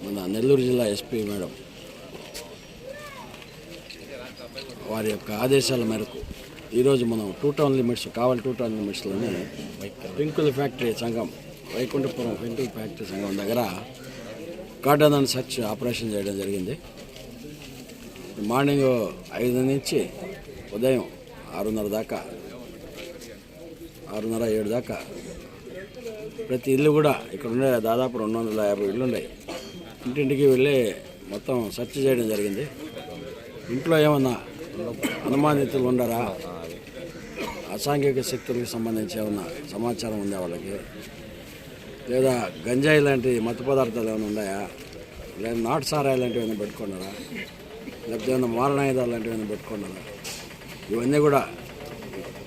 మన నెల్లూరు జిల్లా SP madam వారి యొక్క ఆదేశాల మేరకు ఈరోజు మనం కావలి 2 టౌన్ లిమిట్స్లోనే పెంకుల ఫ్యాక్టరీ సంఘం వైకుంఠపురం పెంకుల ఫ్యాక్టరీ సంఘం దగ్గర కార్డన్ అండ్ సర్చ్ ఆపరేషన్ చేయడం జరిగింది. మార్నింగ్ 5 నుంచి ఉదయం 6:30 దాకా 6:30-7 దాకా ప్రతి ఇల్లు కూడా ఇక్కడ ఉండే దాదాపు 250 ఇళ్ళు ఉన్నాయి. ఇంటింటికి వెళ్ళి మొత్తం సెర్చ్ చేయడం జరిగింది. ఇంట్లో ఏమన్నా అనుమానితులు ఉండరా, అసాంఘిక శక్తులకు సంబంధించి ఏమన్నా సమాచారం ఉందా వాళ్ళకి, లేదా గంజాయి లాంటి మత్తు పదార్థాలు ఏమైనా ఉన్నాయా, లేదా నాటు సారాయి లాంటివి ఏమైనా పెట్టుకున్నారా, లేకపోతే ఏమైనా మారణాయుధాలు లాంటివి ఏమైనా పెట్టుకున్నారా, ఇవన్నీ కూడా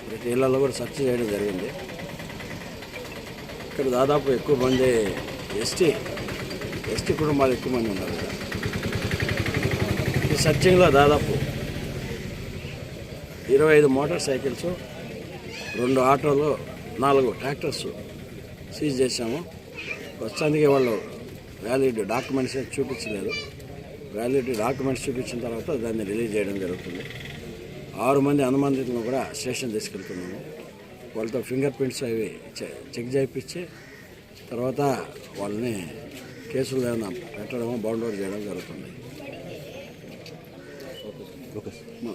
ప్రతి ఇళ్లలో కూడా సెర్చ్ చేయడం జరిగింది. ఇక్కడ దాదాపు ఎక్కువ మంది ఎస్టీ కుటుంబాలు ఎక్కువ మంది ఉన్నారు. ఈ సర్చింగ్లో దాదాపు 25 మోటార్ సైకిల్స్, 2 ఆటోలు, 4 ట్రాక్టర్స్ సీజ్ చేశాము. ప్రస్తుతానికి వాళ్ళు వ్యాలిడ్ డాక్యుమెంట్స్ చూపించలేదు. వ్యాలిడ్ డాక్యుమెంట్స్ చూపించిన తర్వాత దాన్ని రిలీజ్ చేయడం జరుగుతుంది. 6 మంది అనుమానితులను కూడా స్టేషన్ తీసుకెళ్తున్నాము. వాళ్ళతో ఫింగర్ ప్రింట్స్ అవి చెక్ చేయించి తర్వాత వాళ్ళని కేసులు ఏమైనా పెట్టడం, బౌండ్ ఓవర్ చేయడం జరుగుతుంది. No.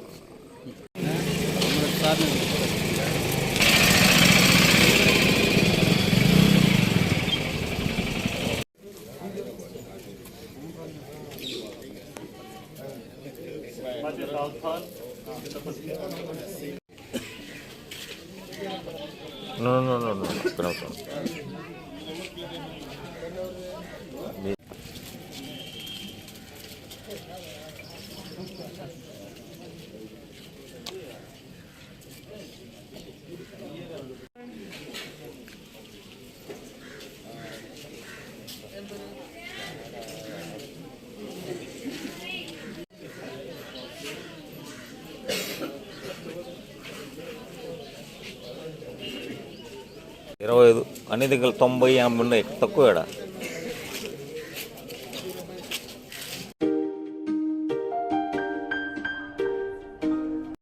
25 అన్ని దగ్గర 90-50 ఉన్నాయి, తక్కువ.